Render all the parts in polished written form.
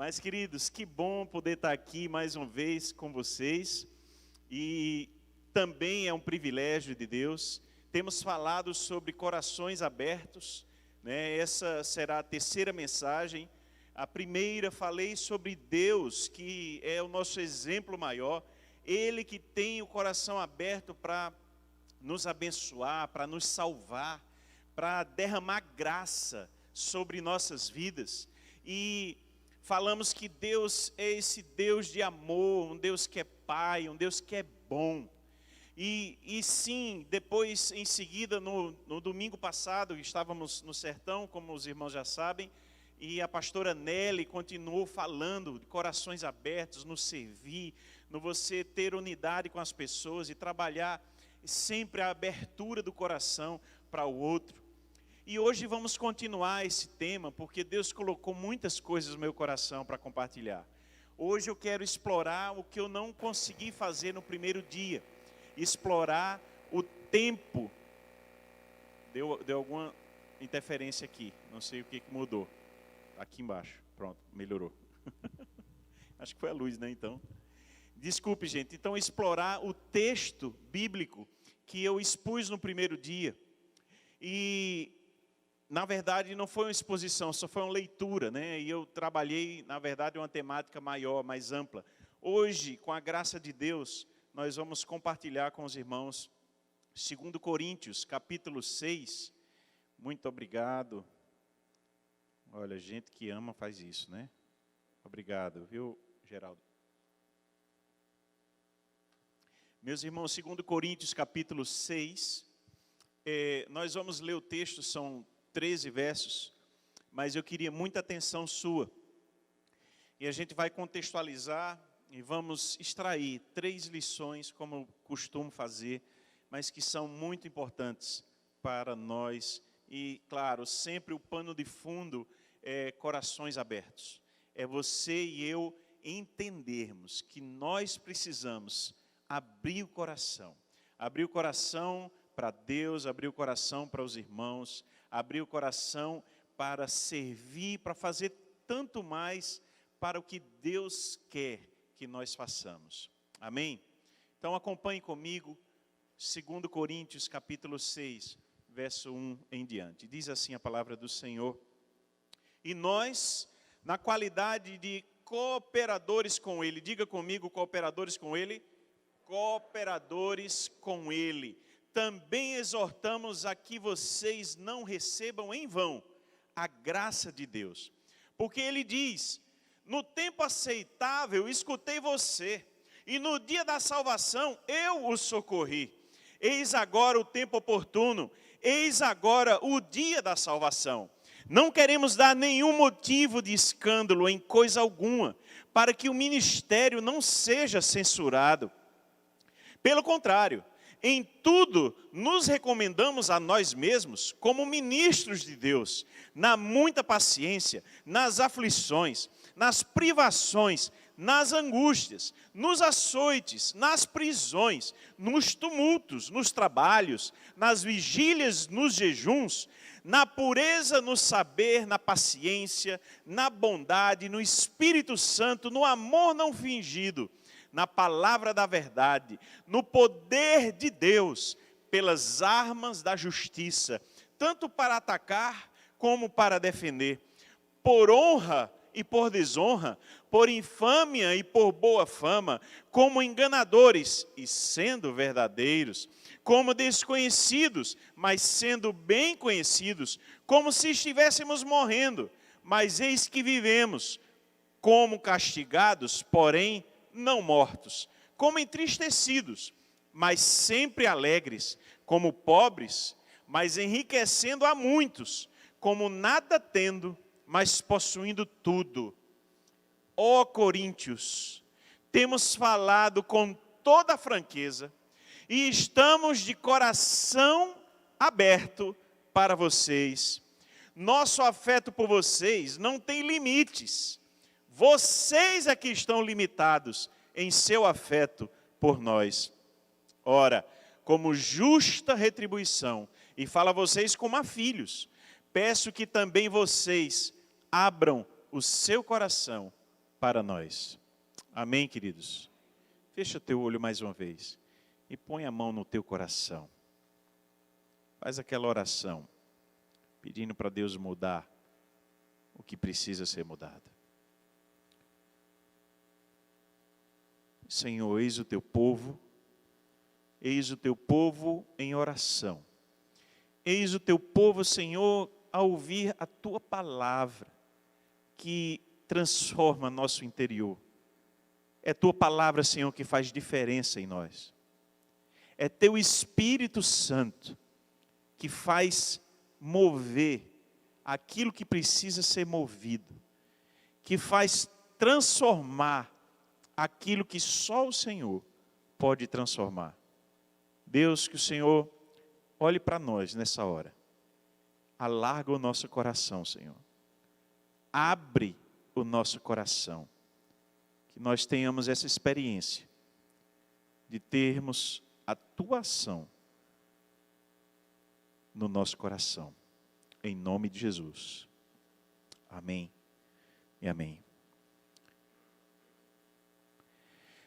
Mas, queridos, que bom poder estar aqui mais uma vez com vocês. E também é um privilégio de Deus. Temos falado sobre corações abertos, né? Essa será a terceira mensagem. A primeira, falei sobre Deus, que é o nosso exemplo maior. Ele que tem o coração aberto para nos abençoar, para nos salvar, para derramar graça sobre nossas vidas. E falamos que Deus é esse Deus de amor, um Deus que é Pai, um Deus que é bom. E sim, depois, em seguida, no domingo passado, estávamos no sertão, como os irmãos já sabem, e a pastora Nelly continuou falando de corações abertos, no servir, no você ter unidade com as pessoas e trabalhar sempre a abertura do coração para o outro. E hoje vamos continuar esse tema, porque Deus colocou muitas coisas no meu coração para compartilhar. Hoje eu quero explorar o que eu não consegui fazer no primeiro dia. Explorar o tempo. Deu alguma interferência aqui, não sei o que mudou. Aqui embaixo, pronto, melhorou. Acho que foi a luz, né, então. Desculpe, gente. Então, explorar o texto bíblico que eu expus no primeiro dia. E, na verdade, não foi uma exposição, só foi uma leitura, né? E eu trabalhei, na verdade, uma temática maior, mais ampla. Hoje, com a graça de Deus, nós vamos compartilhar com os irmãos 2 Coríntios, capítulo 6. Muito obrigado. Olha, gente que ama faz isso, né? Obrigado, viu, Geraldo? Meus irmãos, 2 Coríntios, capítulo 6. Nós vamos ler o texto, são 13 versos, mas eu queria muita atenção sua. E a gente vai contextualizar e vamos extrair 3 lições, como eu costumo fazer, mas que são muito importantes para nós. E, claro, sempre o pano de fundo é corações abertos. É você e eu entendermos que nós precisamos abrir o coração para Deus, abrir o coração para os irmãos, abrir o coração para servir, para fazer tanto mais para o que Deus quer que nós façamos. Amém? Então acompanhe comigo, 2 Coríntios capítulo 6, verso 1 em diante. Diz assim a palavra do Senhor: e nós, na qualidade de cooperadores com Ele, diga comigo, cooperadores com Ele, cooperadores com Ele, também exortamos a que vocês não recebam em vão a graça de Deus. Porque Ele diz: no tempo aceitável escutei você, e no dia da salvação eu o socorri. Eis agora o tempo oportuno, eis agora o dia da salvação. Não queremos dar nenhum motivo de escândalo em coisa alguma, para que o ministério não seja censurado. Pelo contrário, em tudo nos recomendamos a nós mesmos como ministros de Deus, na muita paciência, nas aflições, nas privações, nas angústias, nos açoites, nas prisões, nos tumultos, nos trabalhos, nas vigílias, nos jejuns, na pureza, no saber, na paciência, na bondade, no Espírito Santo, no amor não fingido, na palavra da verdade, no poder de Deus, pelas armas da justiça, tanto para atacar como para defender, por honra e por desonra, por infâmia e por boa fama, como enganadores e sendo verdadeiros, como desconhecidos, mas sendo bem conhecidos, como se estivéssemos morrendo, mas eis que vivemos, como castigados, porém não mortos, como entristecidos, mas sempre alegres, como pobres, mas enriquecendo a muitos, como nada tendo, mas possuindo tudo. Ó Coríntios, temos falado com toda a franqueza e estamos de coração aberto para vocês. Nosso afeto por vocês não tem limites. Vocês é que estão limitados em seu afeto por nós. Ora, como justa retribuição, e fala a vocês como a filhos, peço que também vocês abram o seu coração para nós. Amém, queridos? Fecha teu olho mais uma vez e põe a mão no teu coração. Faz aquela oração, pedindo para Deus mudar o que precisa ser mudado. Senhor, eis o teu povo em oração. Eis o teu povo, Senhor, a ouvir a tua palavra, que transforma nosso interior. É tua palavra, Senhor, que faz diferença em nós. É teu Espírito Santo que faz mover aquilo que precisa ser movido, que faz transformar aquilo que só o Senhor pode transformar. Deus, que o Senhor olhe para nós nessa hora. Alarga o nosso coração, Senhor. Abre o nosso coração. Que nós tenhamos essa experiência de termos a tua ação no nosso coração. Em nome de Jesus. Amém e amém.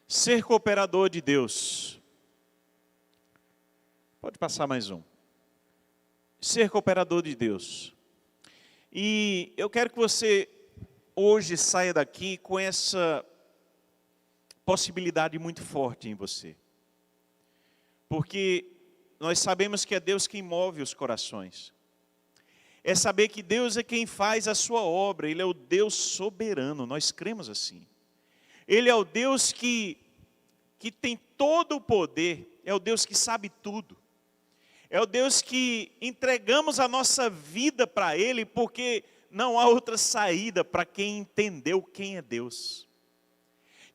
Ser cooperador de Deus. Pode passar mais um. Ser cooperador de Deus. E eu quero que você hoje saia daqui com essa possibilidade muito forte em você. Porque nós sabemos que é Deus quem move os corações. É saber que Deus é quem faz a sua obra. Ele é o Deus soberano, nós cremos assim. Ele é o Deus que tem todo o poder, é o Deus que sabe tudo. É o Deus que entregamos a nossa vida para Ele, porque não há outra saída para quem entendeu quem é Deus.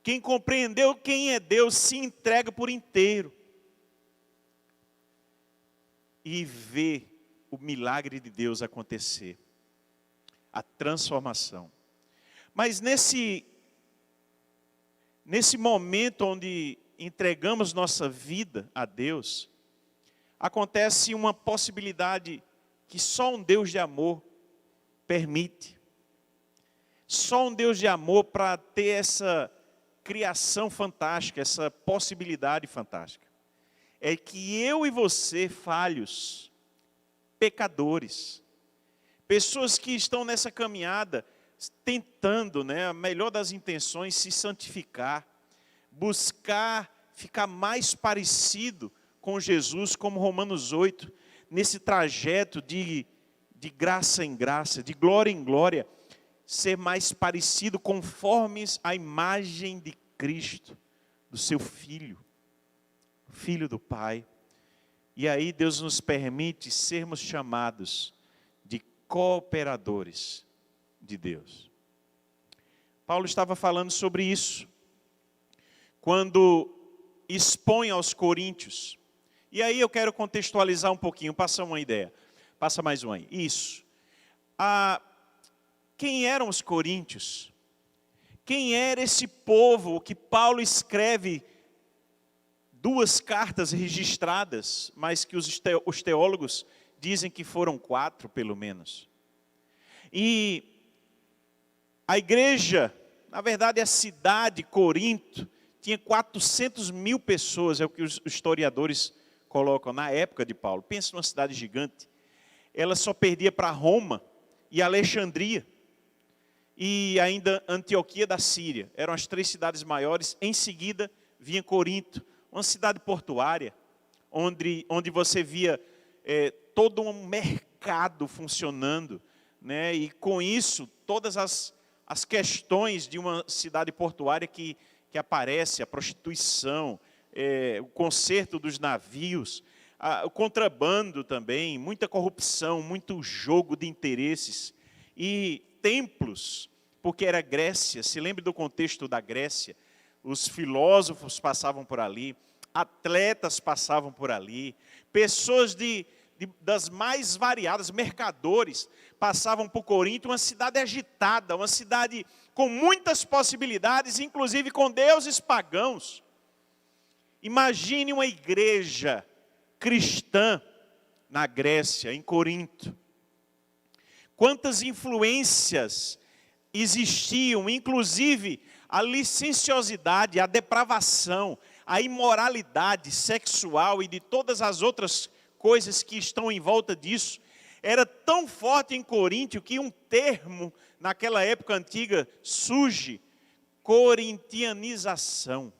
Quem compreendeu quem é Deus se entrega por inteiro. E vê o milagre de Deus acontecer. A transformação. Mas nesse momento onde entregamos nossa vida a Deus, acontece uma possibilidade que só um Deus de amor permite. Só um Deus de amor para ter essa criação fantástica, essa possibilidade fantástica. É que eu e você, falhos, pecadores, pessoas que estão nessa caminhada, tentando, a melhor das intenções, se santificar, buscar ficar mais parecido com Jesus, como Romanos 8, nesse trajeto de graça em graça, de glória em glória, ser mais parecido conforme a imagem de Cristo, do seu Filho, Filho do Pai. E aí Deus nos permite sermos chamados de cooperadores de Deus. Paulo estava falando sobre isso, quando expõe aos coríntios. E aí eu quero contextualizar um pouquinho, passa uma ideia, passa mais uma aí. Isso. Quem eram os coríntios? Quem era esse povo que Paulo escreve 2 cartas registradas, mas que os teólogos dizem que foram 4 pelo menos. E a igreja, na verdade a cidade, Corinto, tinha 400.000 pessoas, é o que os historiadores colocam na época de Paulo. Pensa numa cidade gigante. Ela só perdia para Roma e Alexandria. E ainda Antioquia da Síria. Eram as 3 cidades maiores. Em seguida vinha Corinto, uma cidade portuária, onde você via todo um mercado funcionando. E com isso, todas as questões de uma cidade portuária que aparece, a prostituição, o conserto dos navios, o contrabando também, muita corrupção, muito jogo de interesses. E templos, porque era Grécia, se lembre do contexto da Grécia, os filósofos passavam por ali, atletas passavam por ali, pessoas das mais variadas, mercadores, passavam por Corinto, uma cidade agitada, uma cidade com muitas possibilidades, inclusive com deuses pagãos. Imagine uma igreja cristã na Grécia, em Corinto. Quantas influências existiam, inclusive a licenciosidade, a depravação, a imoralidade sexual e de todas as outras coisas que estão em volta disso, era tão forte em Coríntio que um termo, naquela época antiga, surge, corintianização.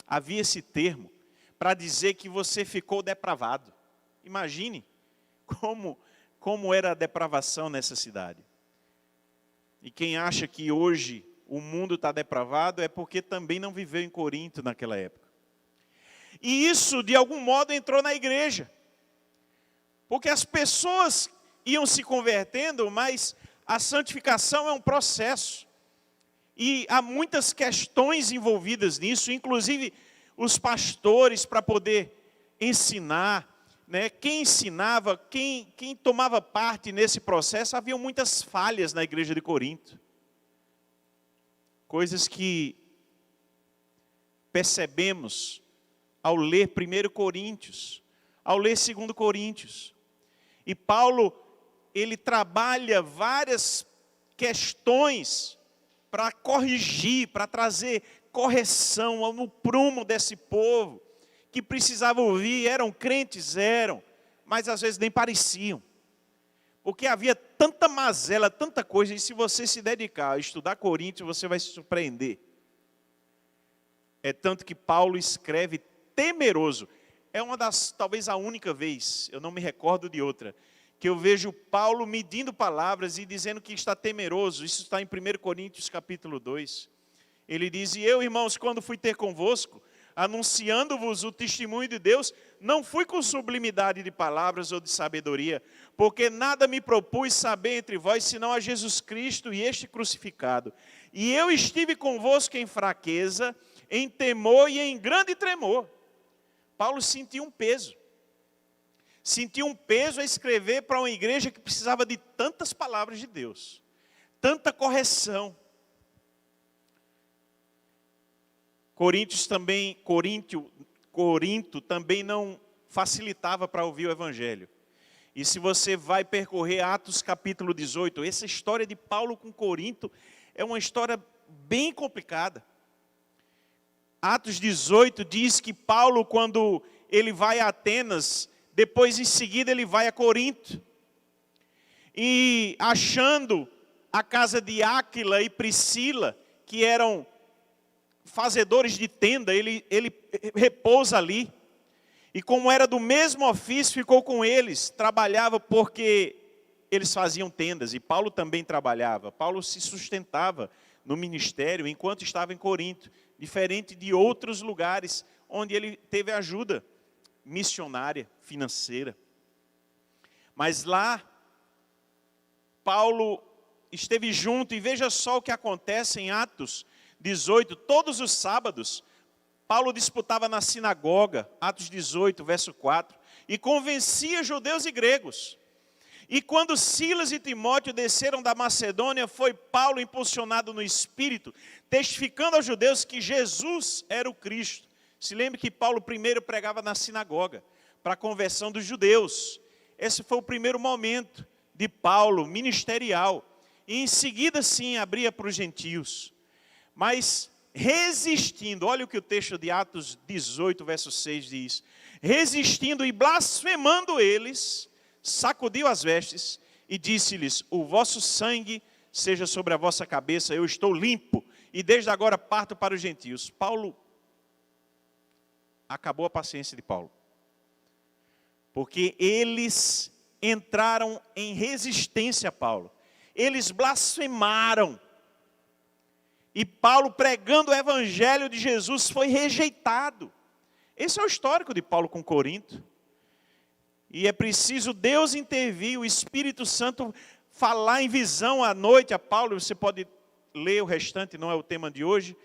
Havia esse termo para dizer que você ficou depravado. Imagine como era a depravação nessa cidade. E quem acha que hoje o mundo está depravado é porque também não viveu em Corinto naquela época. E isso, de algum modo, entrou na igreja. Porque as pessoas iam se convertendo, mas a santificação é um processo. E há muitas questões envolvidas nisso, inclusive os pastores para poder ensinar, né? Quem ensinava, quem tomava parte nesse processo, havia muitas falhas na igreja de Corinto. Coisas que percebemos ao ler 1 Coríntios, ao ler 2 Coríntios. E Paulo, ele trabalha várias questões para corrigir, para trazer correção no prumo desse povo, que precisava ouvir, eram crentes, mas às vezes nem pareciam. Porque havia tanta mazela, tanta coisa, e se você se dedicar a estudar Coríntios, você vai se surpreender. É tanto que Paulo escreve temeroso. É uma das, talvez a única vez, eu não me recordo de outra, que eu vejo Paulo medindo palavras e dizendo que está temeroso. Isso está em 1 Coríntios capítulo 2. Ele diz: e eu, irmãos, quando fui ter convosco, anunciando-vos o testemunho de Deus, não fui com sublimidade de palavras ou de sabedoria, porque nada me propus saber entre vós, senão a Jesus Cristo e este crucificado. E eu estive convosco em fraqueza, em temor e em grande tremor. Paulo sentiu um peso. Sentiu um peso a escrever para uma igreja que precisava de tantas palavras de Deus, tanta correção. Corinto também não facilitava para ouvir o Evangelho. E se você vai percorrer Atos capítulo 18, essa história de Paulo com Corinto é uma história bem complicada. Atos 18 diz que Paulo, quando ele vai a Atenas, depois em seguida ele vai a Corinto. E achando a casa de Áquila e Priscila, que eram fazedores de tenda, ele repousa ali. E como era do mesmo ofício, ficou com eles, trabalhava porque eles faziam tendas. E Paulo também trabalhava. Paulo se sustentava no ministério enquanto estava em Corinto, diferente de outros lugares onde ele teve ajuda missionária, financeira. Mas lá, Paulo esteve junto, e veja só o que acontece em Atos 18, todos os sábados, Paulo disputava na sinagoga, Atos 18, verso 4, e convencia judeus e gregos. E quando Silas e Timóteo desceram da Macedônia, foi Paulo impulsionado no Espírito, testificando aos judeus que Jesus era o Cristo. Se lembre que Paulo primeiro pregava na sinagoga, para a conversão dos judeus. Esse foi o primeiro momento de Paulo, ministerial. E em seguida, sim, abria para os gentios. Mas resistindo, olha o que o texto de Atos 18, verso 6 diz. Resistindo e blasfemando eles, sacudiu as vestes e disse-lhes: o vosso sangue seja sobre a vossa cabeça, eu estou limpo, e desde agora parto para os gentios. Paulo, acabou a paciência de Paulo. Porque eles entraram em resistência a Paulo. Eles blasfemaram. E Paulo, pregando o evangelho de Jesus, foi rejeitado. Esse é o histórico de Paulo com Corinto. E é preciso Deus intervir, o Espírito Santo falar em visão à noite a Paulo. Você pode ler o restante, não é o tema de hoje.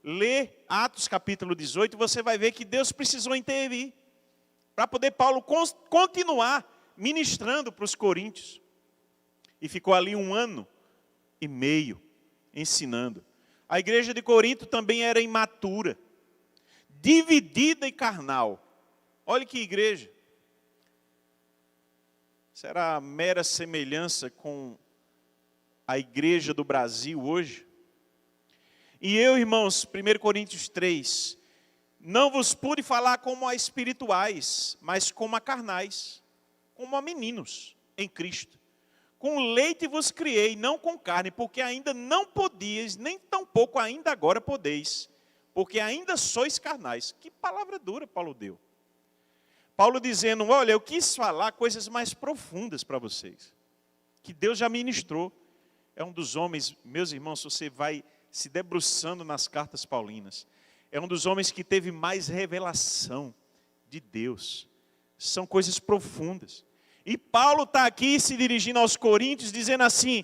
Lê Atos capítulo 18, você vai ver que Deus precisou intervir para poder Paulo continuar ministrando para os coríntios. E ficou ali 1 ano e meio ensinando. A igreja de Corinto também era imatura, dividida e carnal. Olha que igreja. Será mera semelhança com a igreja do Brasil hoje. E eu, irmãos, 1 Coríntios 3, não vos pude falar como a espirituais, mas como a carnais, como a meninos em Cristo. Com leite vos criei, não com carne, porque ainda não podíeis, nem tampouco ainda agora podeis, porque ainda sois carnais. Que palavra dura Paulo deu. Paulo dizendo, olha, eu quis falar coisas mais profundas para vocês, que Deus já ministrou. É um dos homens, meus irmãos, você vai se debruçando nas cartas paulinas, é um dos homens que teve mais revelação de Deus. São coisas profundas. E Paulo está aqui se dirigindo aos coríntios, dizendo assim,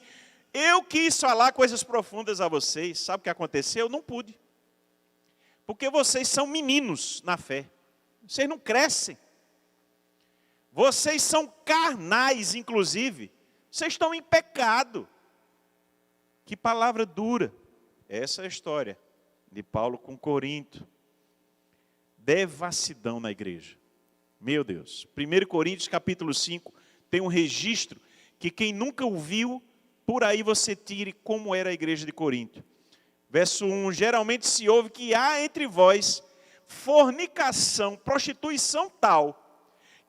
eu quis falar coisas profundas a vocês. Sabe o que aconteceu? Eu não pude. Porque vocês são meninos na fé. Vocês não crescem. Vocês são carnais, inclusive. Vocês estão em pecado. Que palavra dura. Essa é a história de Paulo com Corinto. Devassidão na igreja. Meu Deus. 1 Coríntios capítulo 5 tem um registro que quem nunca ouviu, por aí você tire como era a igreja de Corinto. Verso 1, geralmente se ouve que há entre vós fornicação, prostituição tal,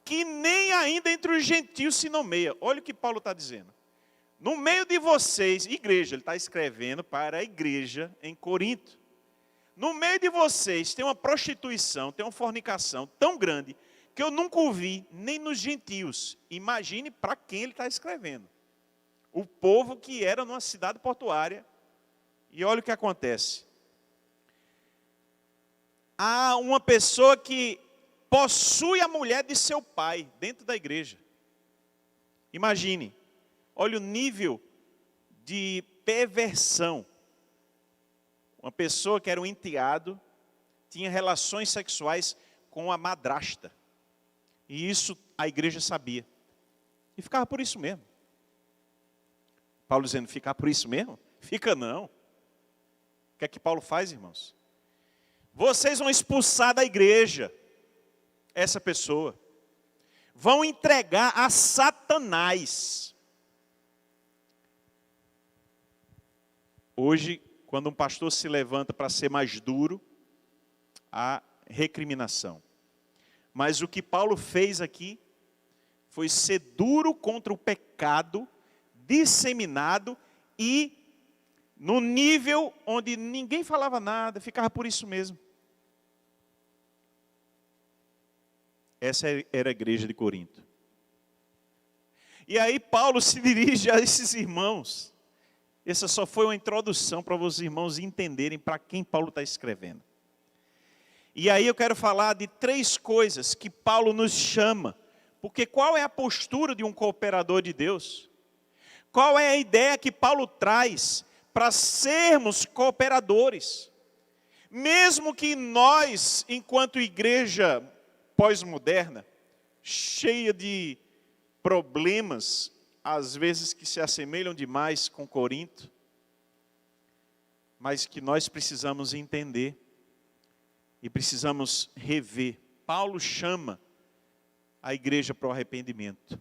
que nem ainda entre os gentios se nomeia. Olha o que Paulo está dizendo. No meio de vocês, igreja, ele está escrevendo para a igreja em Corinto. No meio de vocês tem uma prostituição, tem uma fornicação tão grande, que eu nunca ouvi, nem nos gentios. Imagine para quem ele está escrevendo. O povo que era numa cidade portuária. E olha o que acontece. Há uma pessoa que possui a mulher de seu pai dentro da igreja. Imagine. Olha o nível de perversão. Uma pessoa que era um enteado, tinha relações sexuais com a madrasta. E isso a igreja sabia. E ficava por isso mesmo. Paulo dizendo, ficar por isso mesmo? Fica não. O que é que Paulo faz, irmãos? Vocês vão expulsar da igreja essa pessoa. Vão entregar a Satanás. Hoje, quando um pastor se levanta para ser mais duro, há recriminação. Mas o que Paulo fez aqui foi ser duro contra o pecado, disseminado e no nível onde ninguém falava nada, ficava por isso mesmo. Essa era a igreja de Corinto. E aí Paulo se dirige a esses irmãos. Essa só foi uma introdução para os irmãos entenderem para quem Paulo está escrevendo. E aí eu quero falar de 3 coisas que Paulo nos chama. Porque qual é a postura de um cooperador de Deus? Qual é a ideia que Paulo traz para sermos cooperadores? Mesmo que nós, enquanto igreja pós-moderna, cheia de problemas, às vezes que se assemelham demais com Corinto, mas que nós precisamos entender e precisamos rever. Paulo chama a igreja para o arrependimento.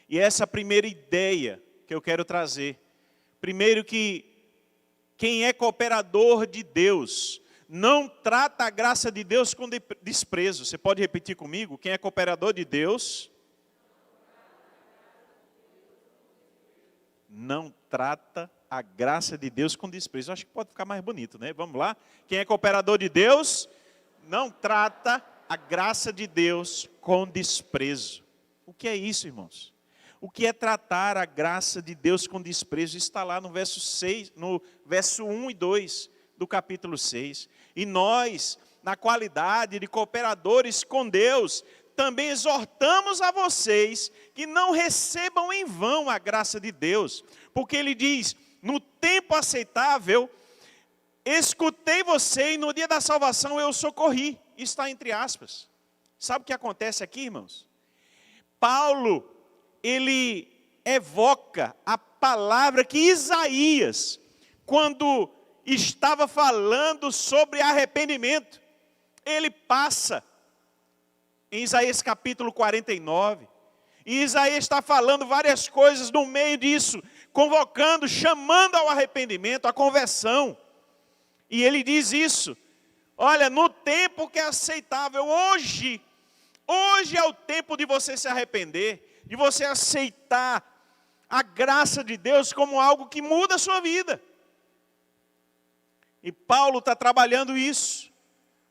E essa é a primeira ideia que eu quero trazer. Primeiro que quem é cooperador de Deus não trata a graça de Deus com desprezo. Você pode repetir comigo? Quem é cooperador de Deus não trata a graça de Deus com desprezo. Eu acho que pode ficar mais bonito, né? Vamos lá? Quem é cooperador de Deus não trata a graça de Deus com desprezo. O que é isso, irmãos? O que é tratar a graça de Deus com desprezo? Está lá no verso 6, no verso 1 e 2 do capítulo 6. E nós, na qualidade de cooperadores com Deus, também exortamos a vocês que não recebam em vão a graça de Deus. Porque ele diz, no tempo aceitável, escutei você e no dia da salvação eu socorri. Está entre aspas. Sabe o que acontece aqui, irmãos? Paulo, ele evoca a palavra que Isaías, quando estava falando sobre arrependimento, ele passa em Isaías capítulo 49. E Isaías está falando várias coisas no meio disso. convocando, chamando ao arrependimento, à conversão. E ele diz isso: olha, no tempo que é aceitável, hoje é o tempo de você se arrepender, de você aceitar a graça de Deus como algo que muda a sua vida. E Paulo está trabalhando isso.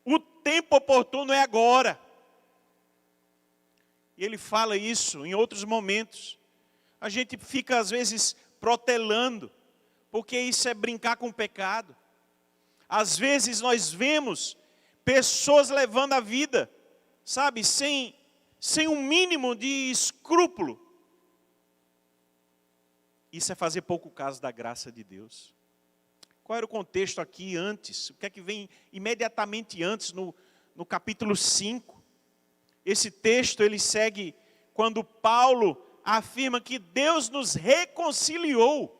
O tempo oportuno é agora. E ele fala isso em outros momentos. A gente fica às vezes protelando, porque isso é brincar com o pecado. Às vezes nós vemos pessoas levando a vida, sabe, sem um mínimo de escrúpulo. Isso é fazer pouco caso da graça de Deus. Qual era o contexto aqui antes? O que é que vem imediatamente antes, no capítulo 5? Esse texto, ele segue quando Paulo afirma que Deus nos reconciliou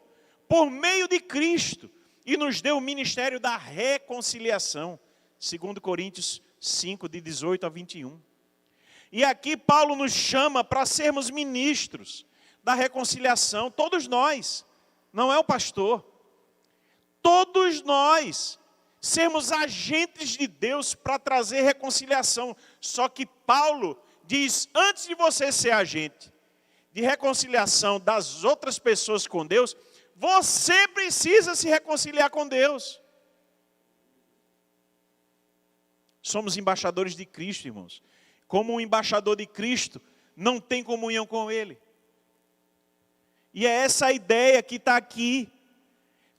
por meio de Cristo e nos deu o ministério da reconciliação. 2 Coríntios 5, de 18 a 21. E aqui Paulo nos chama para sermos ministros da reconciliação, todos nós, não é o pastor. Todos nós sermos agentes de Deus para trazer reconciliação. Só que Paulo diz, antes de você ser agente de reconciliação das outras pessoas com Deus, você precisa se reconciliar com Deus. Somos embaixadores de Cristo, irmãos. Como um embaixador de Cristo não tem comunhão com Ele. E é essa a ideia que está aqui.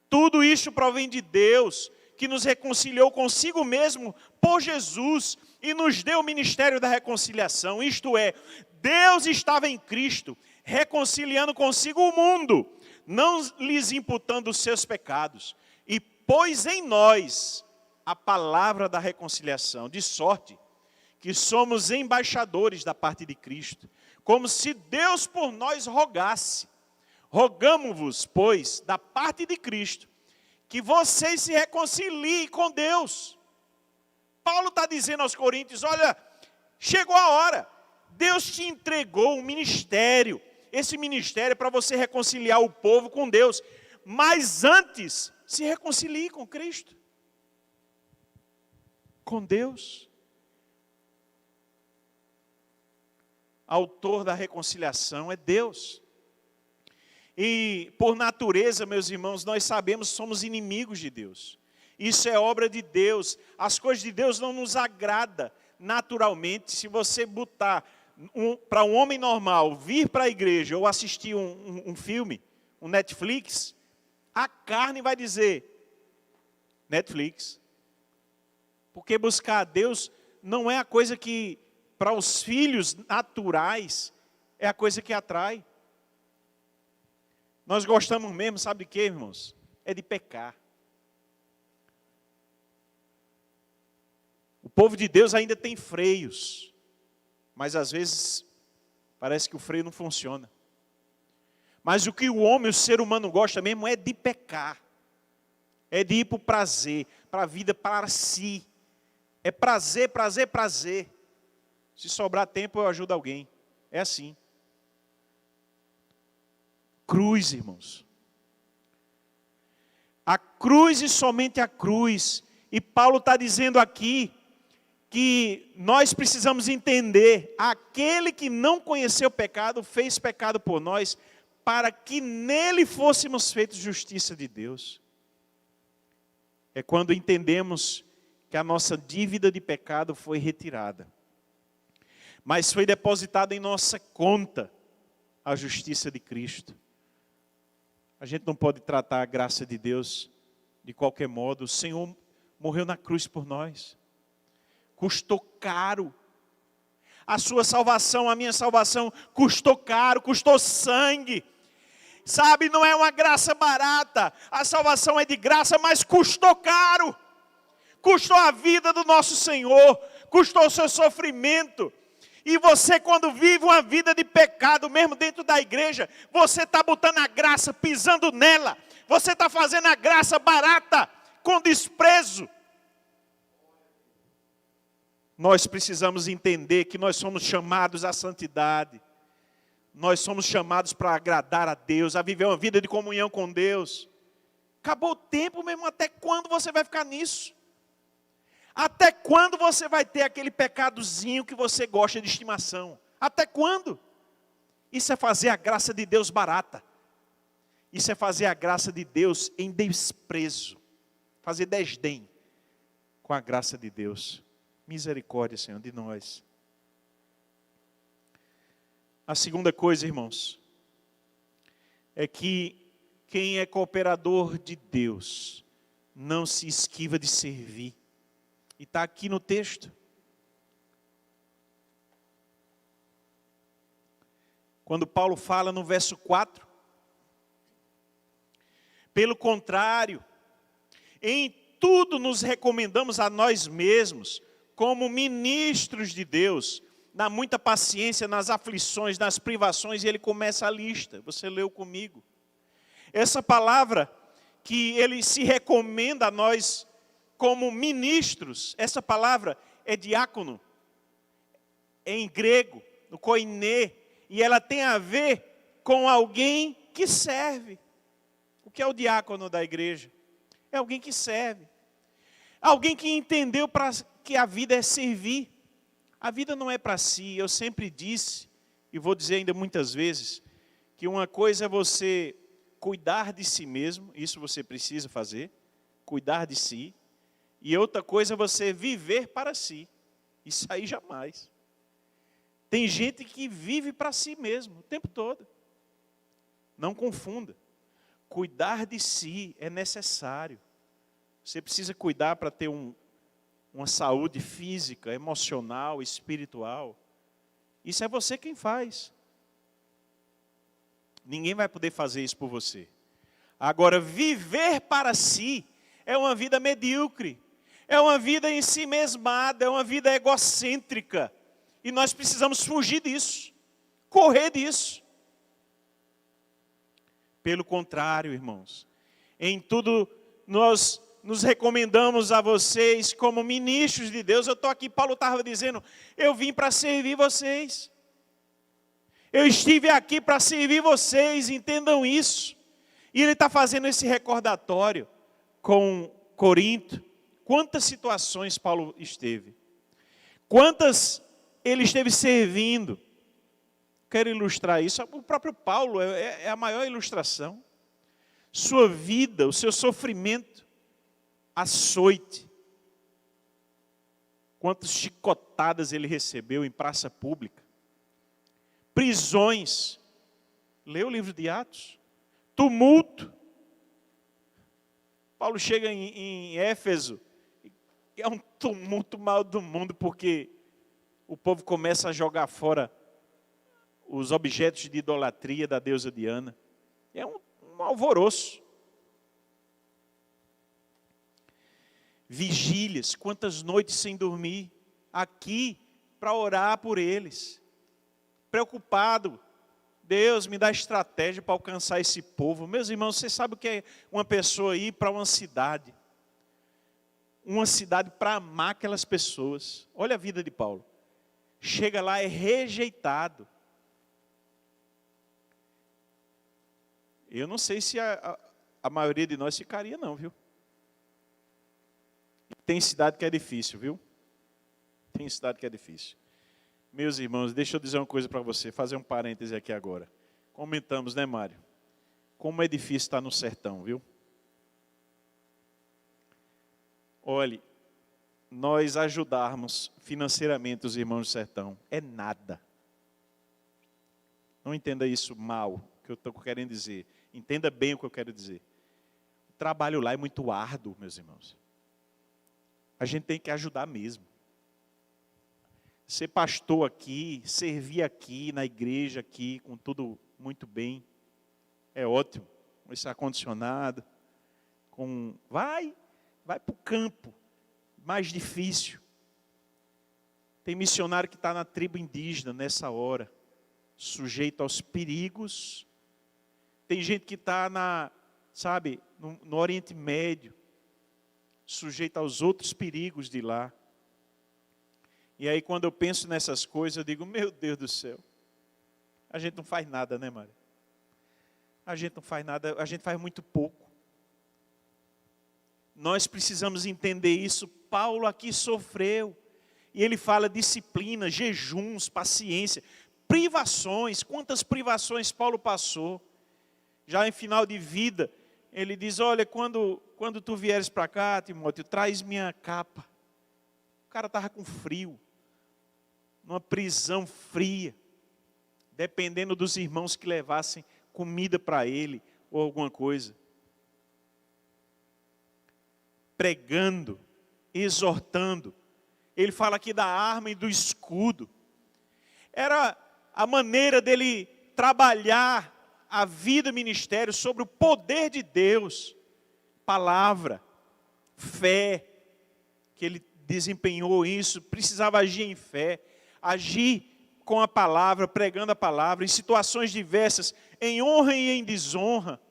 Tudo isso provém de Deus, que nos reconciliou consigo mesmo por Jesus e nos deu o ministério da reconciliação. Isto é, Deus estava em Cristo, reconciliando consigo o mundo, não lhes imputando os seus pecados, e pôs em nós a palavra da reconciliação, de sorte que somos embaixadores da parte de Cristo, como se Deus por nós rogasse. Rogamo-vos, pois, da parte de Cristo, que vocês se reconciliem com Deus. Paulo está dizendo aos coríntios, olha, chegou a hora, Deus te entregou um ministério, esse ministério é para você reconciliar o povo com Deus, mas antes, se reconcilie com Cristo, com Deus. Autor da reconciliação é Deus. E por natureza, meus irmãos, nós sabemos que somos inimigos de Deus. Isso é obra de Deus. As coisas de Deus não nos agradam naturalmente. Se você botar para um homem normal vir para a igreja ou assistir um filme, um Netflix, a carne vai dizer, Netflix. Porque buscar a Deus não é a coisa que, para os filhos naturais, é a coisa que atrai. Nós gostamos mesmo, sabe de quê, irmãos? É de pecar. O povo de Deus ainda tem freios, mas às vezes parece que o freio não funciona. Mas o que o homem, o ser humano gosta mesmo é de pecar. É de ir para o prazer, para a vida para si. É prazer, prazer, prazer. Se sobrar tempo eu ajudo alguém. É assim. Cruz, irmãos. A cruz e somente a cruz. E Paulo está dizendo aqui que nós precisamos entender, aquele que não conheceu o pecado, fez pecado por nós, para que nele fôssemos feitos justiça de Deus. É quando entendemos que a nossa dívida de pecado foi retirada, mas foi depositada em nossa conta a justiça de Cristo. A gente não pode tratar a graça de Deus de qualquer modo. O Senhor morreu na cruz por nós. Custou caro. A sua salvação, a minha salvação, custou caro, custou sangue. Sabe, não é uma graça barata. A salvação é de graça, mas custou caro. Custou a vida do nosso Senhor. Custou o seu sofrimento. E você, quando vive uma vida de pecado, mesmo dentro da igreja, você está botando a graça, pisando nela. Você está fazendo a graça barata, com desprezo. Nós precisamos entender que nós somos chamados à santidade. Nós somos chamados para agradar a Deus, a viver uma vida de comunhão com Deus. Acabou o tempo, meu irmão, até quando você vai ficar nisso? Até quando você vai ter aquele pecadozinho que você gosta de estimação? Até quando? Isso é fazer a graça de Deus barata. Isso é fazer a graça de Deus em desprezo. Fazer desdém com a graça de Deus. Misericórdia, Senhor, de nós. A segunda coisa, irmãos, é que quem é cooperador de Deus não se esquiva de servir. E está aqui no texto. Quando Paulo fala no verso 4. Pelo contrário, em tudo nos recomendamos a nós mesmos, como ministros de Deus, na muita paciência, nas aflições, nas privações, e ele começa a lista. Você leu comigo. Essa palavra que ele se recomenda a nós como ministros, essa palavra é diácono, em grego, no koiné, e ela tem a ver com alguém que serve. O que é o diácono da igreja? É alguém que serve. Alguém que entendeu que a vida é servir. A vida não é para si. Eu sempre disse, e vou dizer ainda muitas vezes, que uma coisa é você cuidar de si mesmo, isso você precisa fazer, cuidar de si. E outra coisa é você viver para si. Isso aí jamais. Tem gente que vive para si mesmo o tempo todo. Não confunda. Cuidar de si é necessário. Você precisa cuidar para ter uma saúde física, emocional, espiritual. Isso é você quem faz. Ninguém vai poder fazer isso por você. Agora, viver para si é uma vida medíocre. É uma vida em si mesmada, é uma vida egocêntrica. E nós precisamos fugir disso, correr disso. Pelo contrário, irmãos, em tudo nós nos recomendamos a vocês como ministros de Deus. Eu estou aqui, Paulo estava dizendo, eu vim para servir vocês. Eu estive aqui para servir vocês, entendam isso. E ele está fazendo esse recordatório com Corinto. Quantas situações Paulo esteve? Quantas ele esteve servindo? Quero ilustrar isso. O próprio Paulo é a maior ilustração. Sua vida, o seu sofrimento, açoite. Quantas chicotadas ele recebeu em praça pública. Prisões. Lê o livro de Atos. Tumulto. Paulo chega em Éfeso. É um tumulto maior do mundo, porque o povo começa a jogar fora os objetos de idolatria da deusa Diana. É um alvoroço. Vigílias, quantas noites sem dormir, aqui para orar por eles. Preocupado, Deus me dá estratégia para alcançar esse povo. Meus irmãos, você sabe o que é uma pessoa ir para uma cidade para amar aquelas pessoas. Olha a vida de Paulo. Chega lá, é rejeitado. Eu não sei se a maioria de nós ficaria não, viu? Tem cidade que é difícil, viu? Tem cidade que é difícil. Meus irmãos, deixa eu dizer uma coisa para você, fazer um parêntese aqui agora. Comentamos, né, Mário? Como é difícil estar no sertão, viu? Olhe, nós ajudarmos financeiramente os irmãos do sertão é nada. Não entenda isso mal, que eu estou querendo dizer. Entenda bem o que eu quero dizer. O trabalho lá é muito árduo, meus irmãos. A gente tem que ajudar mesmo. Ser pastor aqui, servir aqui, na igreja aqui, com tudo muito bem, é ótimo. Com esse ar-condicionado, vai para o campo, mais difícil. Tem missionário que está na tribo indígena nessa hora, sujeito aos perigos. Tem gente que está no Oriente Médio, sujeito aos outros perigos de lá. E aí quando eu penso nessas coisas, eu digo, meu Deus do céu, A gente não faz nada, né, Mário? A gente não faz nada, a gente faz muito pouco. Nós precisamos entender isso. Paulo aqui sofreu. E ele fala disciplina, jejuns, paciência, privações. Quantas privações Paulo passou. Já em final de vida, ele diz, olha, quando tu vieres para cá, Timóteo, traz minha capa. O cara estava com frio, numa prisão fria, dependendo dos irmãos que levassem comida para ele, ou alguma coisa. Pregando, exortando. Ele fala aqui da arma e do escudo. Era a maneira dele trabalhar a vida ministério sobre o poder de Deus. Palavra, fé, que ele desempenhou isso, precisava agir em fé, agir com a palavra, pregando a palavra, em situações diversas, em honra e em desonra.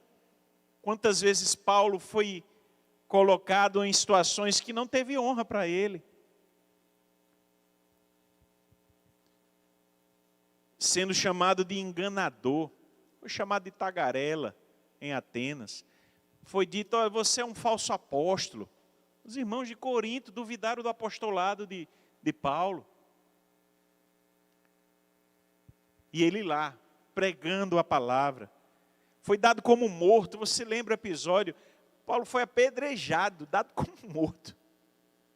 Quantas vezes Paulo foi colocado em situações que não teve honra para ele. Sendo chamado de enganador, foi chamado de tagarela em Atenas. Foi dito, olha, você é um falso apóstolo. Os irmãos de Corinto duvidaram do apostolado de Paulo. E ele lá, pregando a palavra. Foi dado como morto. Você lembra o episódio? Paulo foi apedrejado, dado como morto.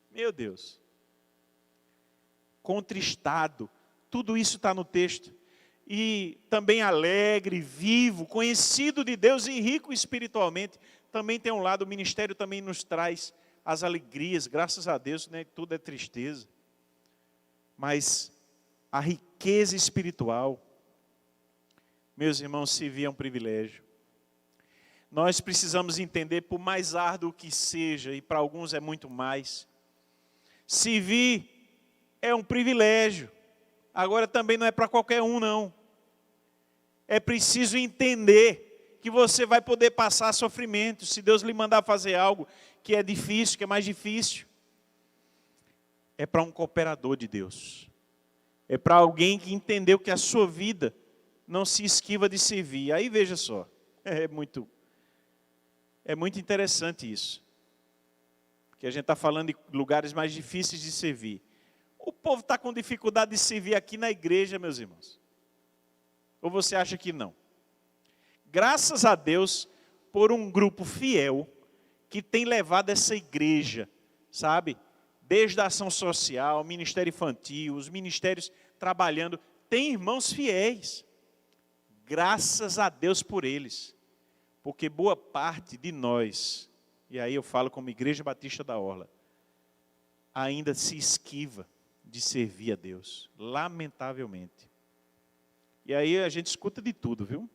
Meu Deus. Contristado. Tudo isso está no texto. E também alegre, vivo, conhecido de Deus e rico espiritualmente. Também tem um lado, o ministério também nos traz as alegrias, graças a Deus, né? Tudo é tristeza. Mas a riqueza espiritual, meus irmãos, servir é um privilégio. Nós precisamos entender, por mais árduo que seja, e para alguns é muito mais, servir é um privilégio. Agora também não é para qualquer um, não. É preciso entender que você vai poder passar sofrimento, se Deus lhe mandar fazer algo que é difícil, que é mais difícil. É para um cooperador de Deus. É para alguém que entendeu que a sua vida não se esquiva de servir. Aí veja só, é muito interessante isso. Porque a gente está falando de lugares mais difíceis de servir. O povo está com dificuldade de servir aqui na igreja, meus irmãos. Ou você acha que não? Graças a Deus por um grupo fiel que tem levado essa igreja, sabe? Desde a ação social, ministério infantil, os ministérios trabalhando. Tem irmãos fiéis. Graças a Deus por eles. Porque boa parte de nós, e aí eu falo como Igreja Batista da Orla, ainda se esquiva de servir a Deus, lamentavelmente. E aí a gente escuta de tudo, viu?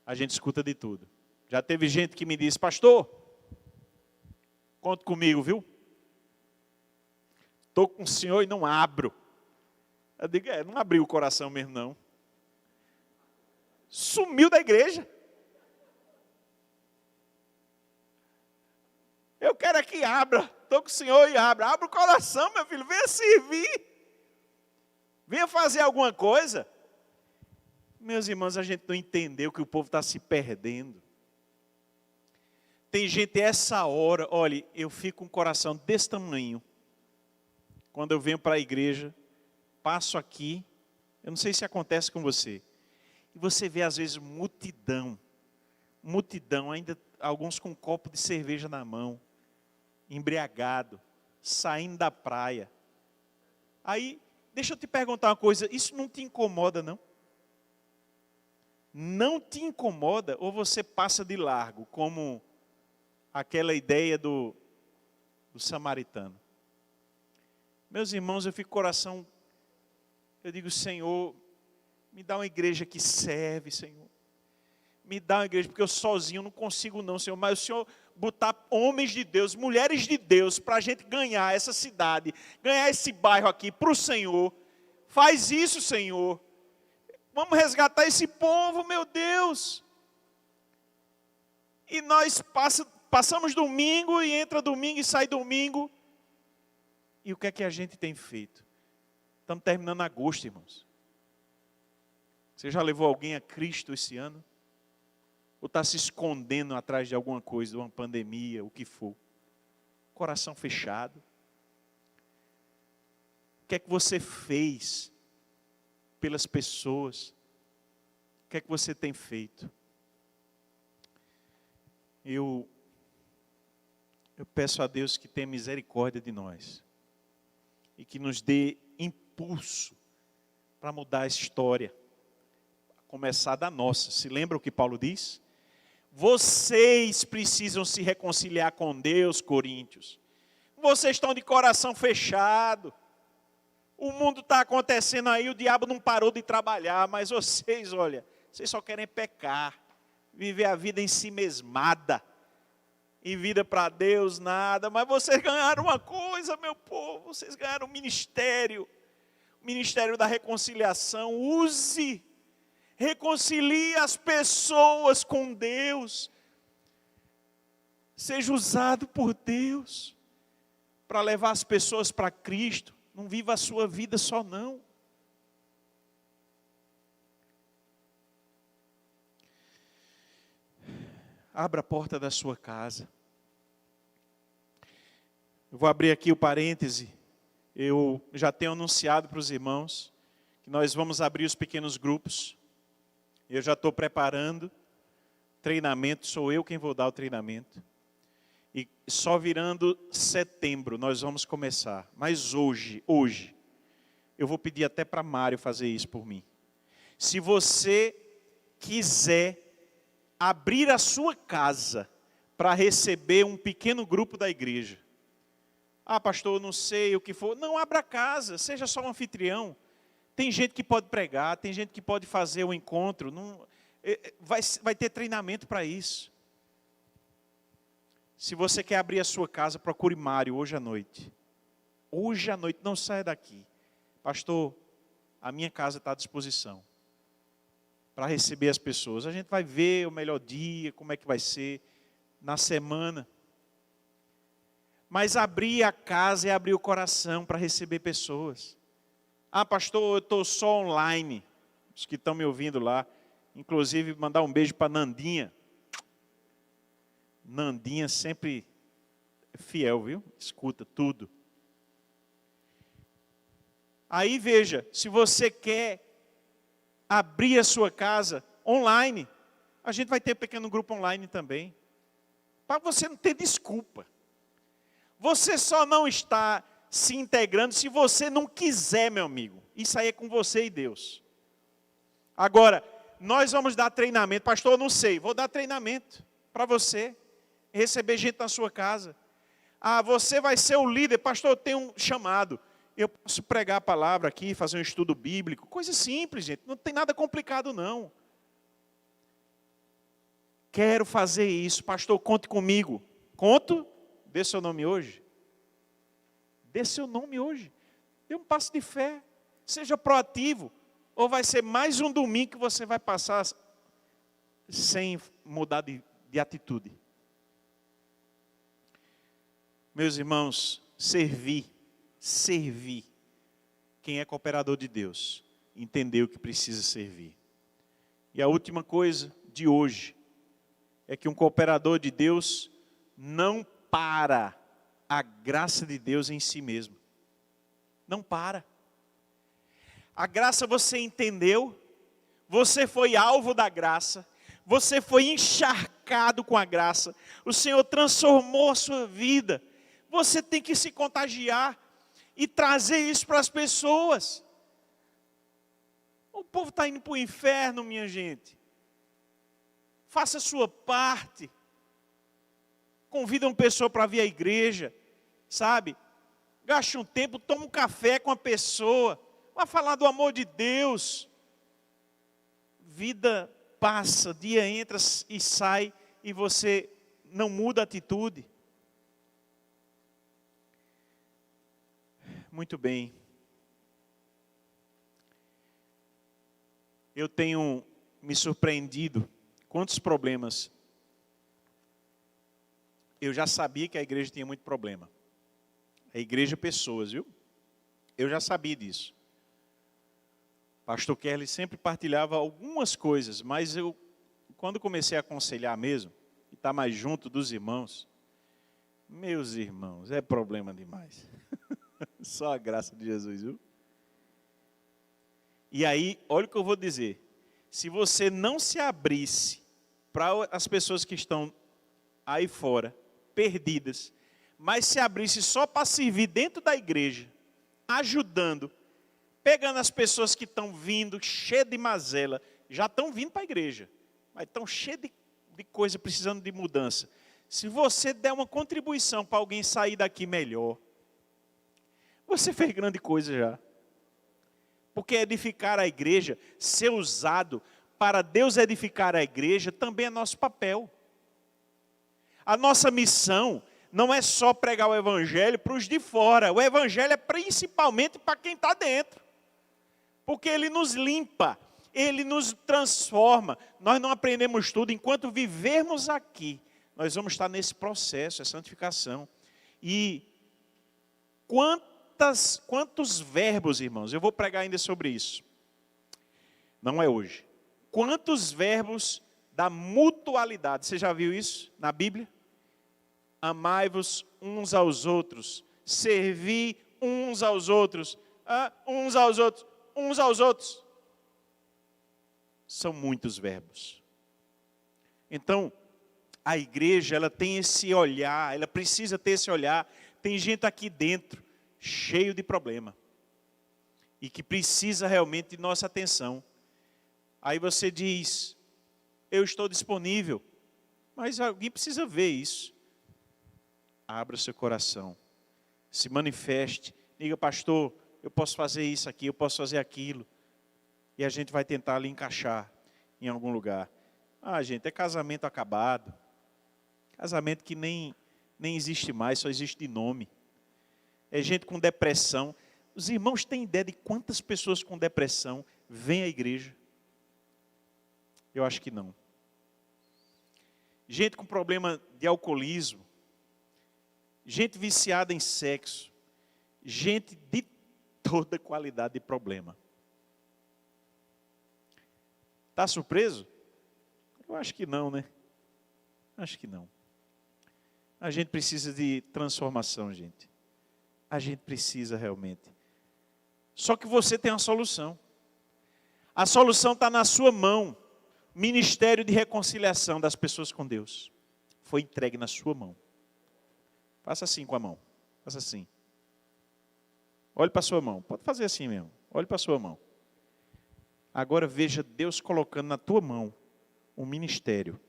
A gente escuta de tudo. Já teve gente que me disse, pastor, conta comigo, viu? Estou com o senhor e não abro. Eu digo, não abriu o coração mesmo não. Sumiu da igreja. Eu quero é que abra. Estou com o senhor e abra. Abra o coração, meu filho. Venha servir. Venha fazer alguma coisa. Meus irmãos, a gente não entendeu que o povo está se perdendo. Tem gente essa hora, olha, eu fico com o coração desse tamanho. Quando eu venho para a igreja, passo aqui, eu não sei se acontece com você. E você vê às vezes multidão, ainda alguns com um copo de cerveja na mão, embriagado, saindo da praia. Aí, deixa eu te perguntar uma coisa, isso não te incomoda não? Não te incomoda ou você passa de largo, como aquela ideia do samaritano? Meus irmãos, eu fico com o coração, eu digo, Senhor, me dá uma igreja que serve, Senhor. Me dá uma igreja, porque eu sozinho não consigo não, Senhor. Mas o Senhor botar homens de Deus, mulheres de Deus, para a gente ganhar essa cidade, ganhar esse bairro aqui para o Senhor. Faz isso, Senhor. Vamos resgatar esse povo, meu Deus. E nós passamos domingo e entra domingo e sai domingo. E o que é que a gente tem feito? Estamos terminando agosto, irmãos. Você já levou alguém a Cristo esse ano? Ou está se escondendo atrás de alguma coisa, de uma pandemia, o que for? Coração fechado. O que é que você fez pelas pessoas? O que é que você tem feito? Eu peço a Deus que tenha misericórdia de nós. E que nos dê impulso para mudar a história. A começar da nossa. Se lembra o que Paulo diz? Vocês precisam se reconciliar com Deus, Coríntios. Vocês estão de coração fechado. O mundo está acontecendo aí, o diabo não parou de trabalhar, mas vocês, olha, vocês só querem pecar, viver a vida em si mesmada. E vida para Deus, nada. Mas vocês ganharam uma coisa, meu povo. Vocês ganharam um ministério. O ministério da reconciliação. Use. Reconcilie as pessoas com Deus. Seja usado por Deus. Para levar as pessoas para Cristo. Não viva a sua vida só não. Abra a porta da sua casa. Eu vou abrir aqui o parêntese. Eu já tenho anunciado para os irmãos que nós vamos abrir os pequenos grupos. Eu já estou preparando treinamento, sou eu quem vou dar o treinamento. E só virando setembro nós vamos começar. Mas hoje, eu vou pedir até para Mário fazer isso por mim. Se você quiser abrir a sua casa para receber um pequeno grupo da igreja. Ah, pastor, eu não sei o que for. Não, abra a casa, seja só um anfitrião. Tem gente que pode pregar, tem gente que pode fazer o encontro. Não, vai ter treinamento para isso. Se você quer abrir a sua casa, procure Mário hoje à noite. Hoje à noite, não saia daqui. Pastor, a minha casa está à disposição para receber as pessoas. A gente vai ver o melhor dia, como é que vai ser na semana. Mas abrir a casa é abrir o coração para receber pessoas. Ah, pastor, eu estou só online. Os que estão me ouvindo lá. Inclusive, mandar um beijo para Nandinha. Nandinha sempre fiel, viu? Escuta tudo. Aí veja, se você quer abrir a sua casa online, a gente vai ter um pequeno grupo online também. Para você não ter desculpa. Você só não está se integrando se você não quiser, meu amigo. Isso aí é com você e Deus. Agora, nós vamos dar treinamento. Pastor, eu não sei, vou dar treinamento para você. Receber gente na sua casa. Ah, você vai ser o líder. Pastor, eu tenho um chamado. Eu posso pregar a palavra aqui, fazer um estudo bíblico. Coisa simples, gente. Não tem nada complicado, não. Quero fazer isso. Pastor, conte comigo. Conto? Dê seu nome hoje. Dê seu nome hoje. Dê um passo de fé. Seja proativo. Ou vai ser mais um domingo que você vai passar sem mudar de atitude. Meus irmãos, servir. Quem é cooperador de Deus, entendeu que precisa servir. E a última coisa de hoje é que um cooperador de Deus não para a graça de Deus em si mesmo. Não para. A graça você entendeu, você foi alvo da graça, você foi encharcado com a graça, o Senhor transformou a sua vida. Você tem que se contagiar e trazer isso para as pessoas. O povo está indo para o inferno, minha gente. Faça a sua parte. Convida uma pessoa para vir à igreja, sabe? Gaste um tempo, toma um café com a pessoa. Vai falar do amor de Deus. Vida passa, dia entra e sai e você não muda a atitude. Muito bem. Eu tenho me surpreendido. Quantos problemas? Eu já sabia que a igreja tinha muito problema. É igreja pessoas, viu? Eu já sabia disso. Pastor Kelly sempre partilhava algumas coisas, mas eu, quando comecei a aconselhar mesmo, e estar mais junto dos irmãos, meus irmãos, é problema demais. Só a graça de Jesus, viu? E aí, olha o que eu vou dizer. Se você não se abrisse para as pessoas que estão aí fora, perdidas, mas se abrisse só para servir dentro da igreja, ajudando, pegando as pessoas que estão vindo, cheias de mazela, já estão vindo para a igreja, mas estão cheias de coisa, precisando de mudança. Se você der uma contribuição para alguém sair daqui melhor, você fez grande coisa já. Porque edificar a igreja, ser usado para Deus edificar a igreja, também é nosso papel. A nossa missão não é só pregar o evangelho para os de fora. O evangelho é principalmente para quem está dentro. Porque ele nos limpa, ele nos transforma. Nós não aprendemos tudo. Enquanto vivermos aqui, nós vamos estar nesse processo, é santificação. E quantos verbos, irmãos, eu vou pregar ainda sobre isso. Não é hoje. Quantos verbos da mutualidade, você já viu isso na Bíblia? Amai-vos uns aos outros, servi uns aos outros, uns aos outros, uns aos outros. São muitos verbos. Então, a igreja, ela tem esse olhar, ela precisa ter esse olhar. Tem gente aqui dentro, cheio de problema, e que precisa realmente de nossa atenção. Aí você diz, eu estou disponível, mas alguém precisa ver isso. Abra seu coração, se manifeste, diga, pastor, eu posso fazer isso aqui, eu posso fazer aquilo, e a gente vai tentar ali encaixar em algum lugar. Gente, é casamento acabado, casamento que nem existe mais, só existe de nome. É gente com depressão. Os irmãos têm ideia de quantas pessoas com depressão vêm à igreja? Eu acho que não. Gente com problema de alcoolismo, gente viciada em sexo, gente de toda qualidade de problema. Está surpreso? Eu acho que não, né? Acho que não. A gente precisa de transformação, gente. A gente precisa realmente. Só que você tem uma solução. A solução está na sua mão. Ministério de reconciliação das pessoas com Deus. Foi entregue na sua mão. Faça assim com a mão. Faça assim. Olhe para a sua mão. Pode fazer assim mesmo. Olhe para a sua mão. Agora veja Deus colocando na tua mão um ministério.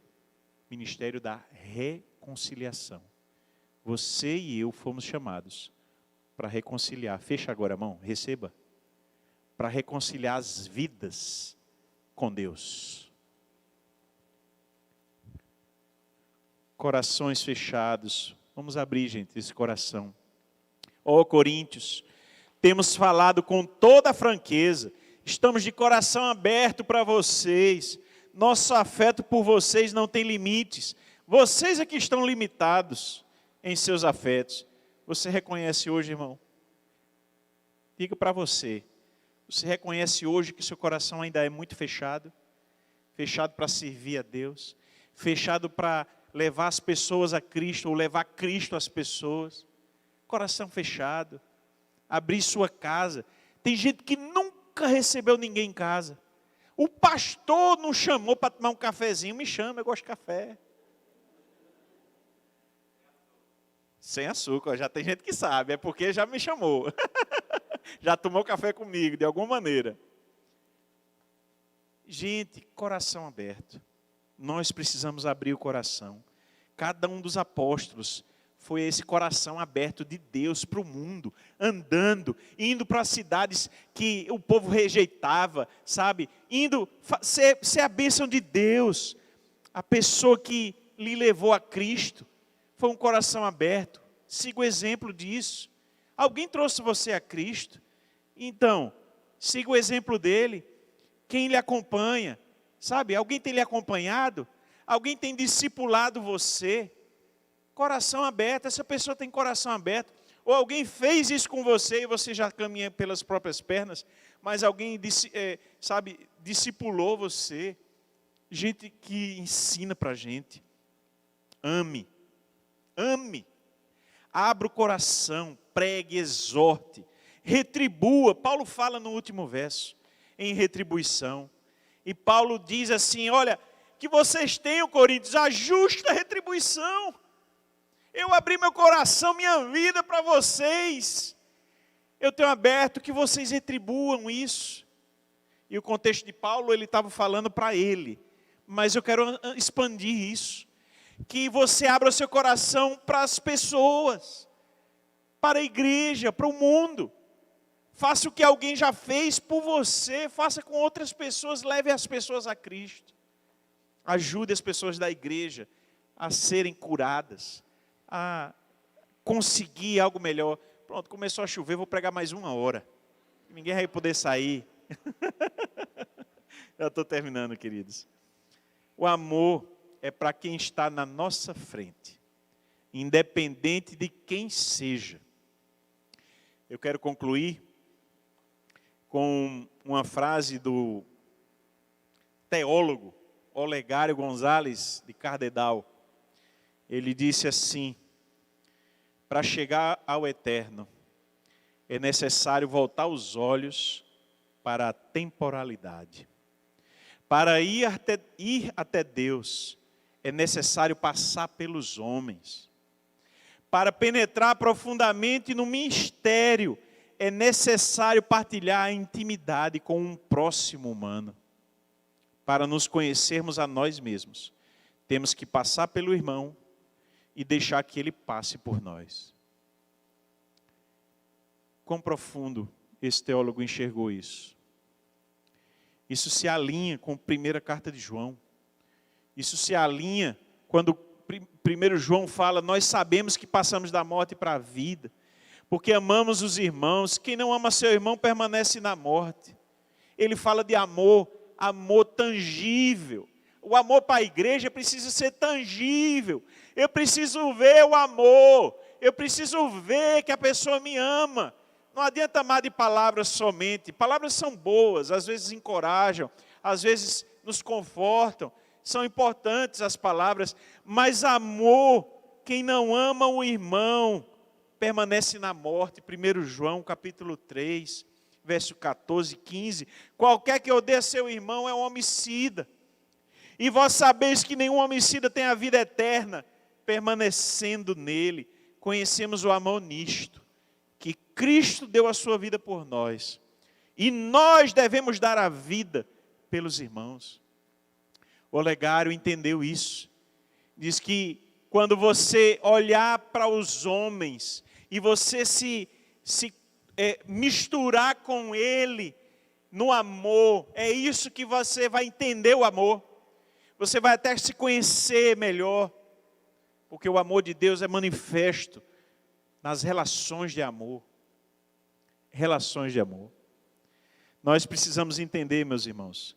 Ministério da reconciliação. Você e eu fomos chamados para reconciliar. Fecha agora a mão. Receba. Para reconciliar as vidas com Deus. Corações fechados. Vamos abrir, gente, esse coração. Ó Coríntios, temos falado com toda a franqueza. Estamos de coração aberto para vocês. Nosso afeto por vocês não tem limites. Vocês é que estão limitados em seus afetos. Você reconhece hoje, irmão? Diga para você. Você reconhece hoje que seu coração ainda é muito fechado? Fechado para servir a Deus? Fechado para levar as pessoas a Cristo, ou levar Cristo às pessoas? Coração fechado. Abrir sua casa. Tem gente que nunca recebeu ninguém em casa. O pastor não chamou para tomar um cafezinho. Me chama, eu gosto de café. Sem açúcar, já tem gente que sabe, é porque já me chamou. Já tomou café comigo, de alguma maneira. Gente, coração aberto. Nós precisamos abrir o coração. Cada um dos apóstolos foi esse coração aberto de Deus para o mundo, andando, indo para cidades que o povo rejeitava, sabe? Indo ser a bênção de Deus. A pessoa que lhe levou a Cristo foi um coração aberto. Siga o exemplo disso. Alguém trouxe você a Cristo? Então, siga o exemplo dele. Quem lhe acompanha? Sabe, alguém tem lhe acompanhado? Alguém tem discipulado você? Coração aberto, essa pessoa tem coração aberto. Ou alguém fez isso com você e você já caminha pelas próprias pernas, mas alguém, discipulou você. Gente que ensina para a gente. Ame. Ame. Abra o coração, pregue, exorte, retribua. Paulo fala no último verso, em retribuição. E Paulo diz assim, olha, que vocês tenham, Coríntios, a justa retribuição. Eu abri meu coração, minha vida para vocês. Eu tenho aberto que vocês retribuam isso. E o contexto de Paulo, ele estava falando para ele. Mas eu quero expandir isso. Que você abra o seu coração para as pessoas. Para a igreja, para o mundo. Faça o que alguém já fez por você. Faça com outras pessoas. Leve as pessoas a Cristo. Ajude as pessoas da igreja a serem curadas. A conseguir algo melhor. Pronto, começou a chover, vou pregar mais 1 hora. Ninguém vai poder sair. Já estou terminando, queridos. O amor é para quem está na nossa frente, independente de quem seja. Eu quero concluir com uma frase do teólogo Olegário Gonzalez de Cardedal. Ele disse assim: para chegar ao eterno, é necessário voltar os olhos para a temporalidade. Para ir até Deus, é necessário passar pelos homens. Para penetrar profundamente no mistério, é necessário partilhar a intimidade com um próximo humano. Para nos conhecermos a nós mesmos, temos que passar pelo irmão e deixar que ele passe por nós. Quão profundo esse teólogo enxergou isso? Isso se alinha com a primeira carta de João. Isso se alinha quando primeiro João fala, nós sabemos que passamos da morte para a vida, porque amamos os irmãos. Quem não ama seu irmão permanece na morte. Ele fala de amor, amor tangível. O amor para a igreja precisa ser tangível. Eu preciso ver o amor. Eu preciso ver que a pessoa me ama. Não adianta amar de palavras somente. Palavras são boas, às vezes encorajam, às vezes nos confortam. São importantes as palavras, mas amor, quem não ama o irmão, permanece na morte. 1 João capítulo 3, verso 14 e 15. Qualquer que odeia seu irmão é um homicida. E vós sabeis que nenhum homicida tem a vida eterna, permanecendo nele. Conhecemos o amor nisto, que Cristo deu a sua vida por nós. E nós devemos dar a vida pelos irmãos. O Olegário entendeu isso. Diz que quando você olhar para os homens e você se misturar com ele no amor, é isso que você vai entender o amor. Você vai até se conhecer melhor, porque o amor de Deus é manifesto nas relações de amor. Relações de amor. Nós precisamos entender, meus irmãos.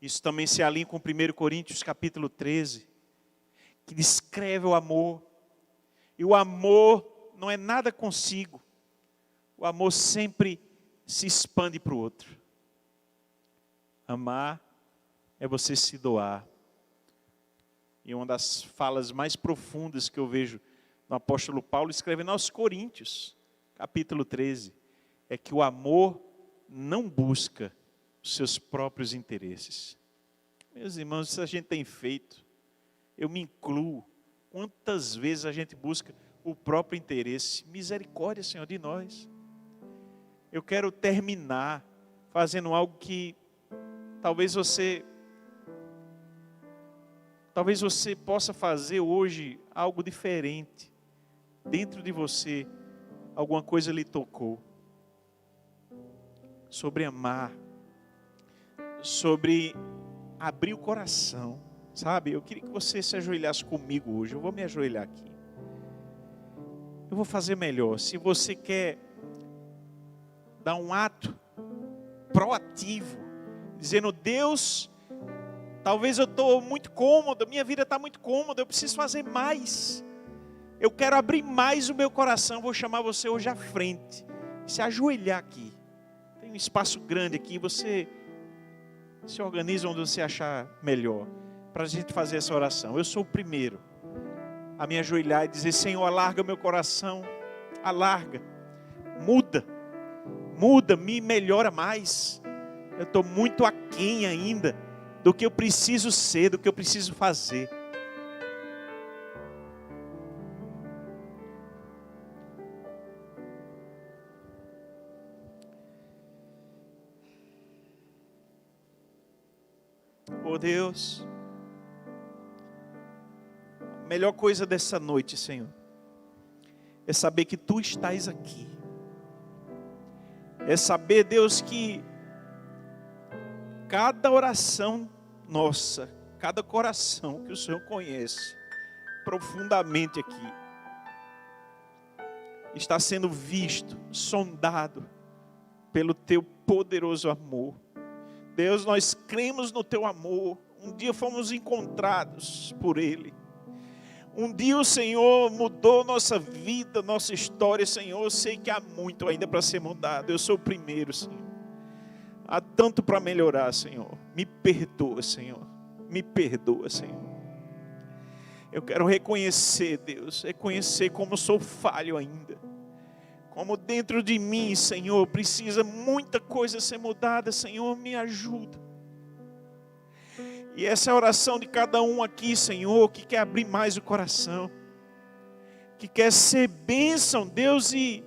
Isso também se alinha com 1 Coríntios capítulo 13, que descreve o amor. E o amor não é nada consigo. O amor sempre se expande para o outro. Amar é você se doar. E uma das falas mais profundas que eu vejo no apóstolo Paulo escrevendo aos Coríntios, capítulo 13, é que o amor não busca os seus próprios interesses. Meus irmãos, isso a gente tem feito. Eu me incluo. Quantas vezes a gente busca o próprio interesse? Misericórdia, Senhor, de nós. Eu quero terminar fazendo algo que talvez você possa fazer hoje algo diferente. Dentro de você, alguma coisa lhe tocou. Sobre amar. Sobre abrir o coração. Sabe, eu queria que você se ajoelhasse comigo hoje. Eu vou me ajoelhar aqui. Eu vou fazer melhor. Se você quer dar um ato proativo, dizendo, Deus, talvez eu estou muito cômodo, minha vida está muito cômoda, eu preciso fazer mais. Eu quero abrir mais o meu coração. Vou chamar você hoje à frente. Se ajoelhar aqui. Tem um espaço grande aqui. Você se organiza onde você achar melhor, para a gente fazer essa oração. Eu sou o primeiro a me ajoelhar e dizer: Senhor, alarga meu coração. Alarga. Muda, me melhora mais. Eu estou muito aquém ainda do que eu preciso ser, do que eu preciso fazer. Oh Deus, a melhor coisa dessa noite, Senhor, é saber que Tu estás aqui. É saber, Deus, que cada oração nossa, cada coração que o Senhor conhece profundamente aqui, está sendo visto, sondado pelo Teu poderoso amor. Deus, nós cremos no Teu amor. Um dia fomos encontrados por Ele. Um dia o Senhor mudou nossa vida, nossa história, Senhor. Eu sei que há muito ainda para ser mudado. Eu sou o primeiro, Senhor. Há tanto para melhorar, Senhor. Me perdoa, Senhor. Me perdoa, Senhor. Eu quero reconhecer, Deus, reconhecer como sou falho ainda. Como dentro de mim, Senhor, precisa muita coisa ser mudada. Senhor, me ajuda. E essa é a oração de cada um aqui, Senhor, que quer abrir mais o coração, que quer ser bênção, Deus, e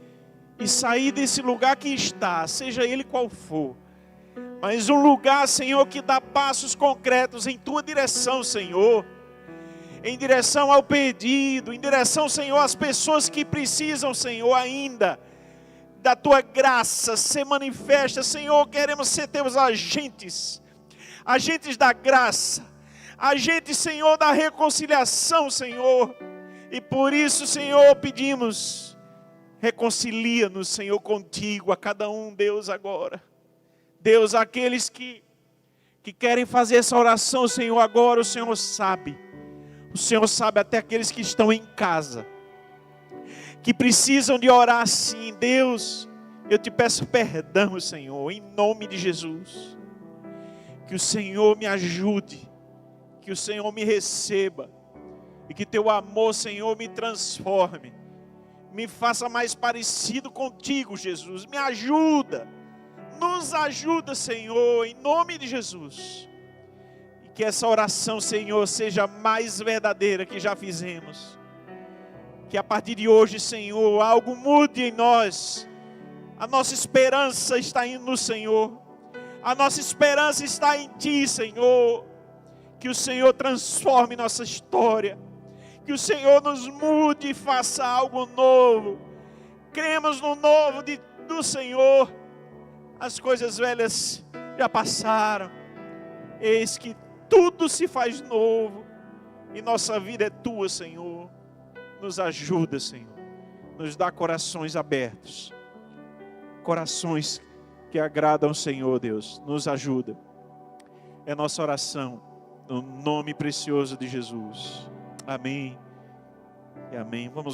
sair desse lugar que está, seja ele qual for. Mas um lugar, Senhor, que dá passos concretos em Tua direção, Senhor. Em direção ao pedido, em direção, Senhor, às pessoas que precisam, Senhor, ainda da Tua graça ser manifesta. Senhor, queremos ser Teus agentes da graça, agentes, Senhor, da reconciliação, Senhor. E por isso, Senhor, pedimos, reconcilia-nos, Senhor, contigo, a cada um, Deus, agora. Deus, aqueles que querem fazer essa oração, Senhor, agora, o Senhor sabe. O Senhor sabe até aqueles que estão em casa, que precisam de orar sim. Deus, eu te peço perdão, Senhor, em nome de Jesus. Que o Senhor me ajude, que o Senhor me receba, e que Teu amor, Senhor, me transforme, me faça mais parecido contigo, Jesus. Me ajuda, nos ajuda, Senhor, em nome de Jesus. Que essa oração, Senhor, seja mais verdadeira que já fizemos. Que a partir de hoje, Senhor, algo mude em nós. A nossa esperança está no Senhor. A nossa esperança está em Ti, Senhor. Que o Senhor transforme nossa história. Que o Senhor nos mude e faça algo novo. Cremos no novo do Senhor. As coisas velhas já passaram. Eis que tudo se faz novo, e nossa vida é Tua, Senhor. Nos ajuda, Senhor. Nos dá corações abertos, corações que agradam ao Senhor, Deus. Nos ajuda. É nossa oração, no nome precioso de Jesus. Amém e amém. Vamos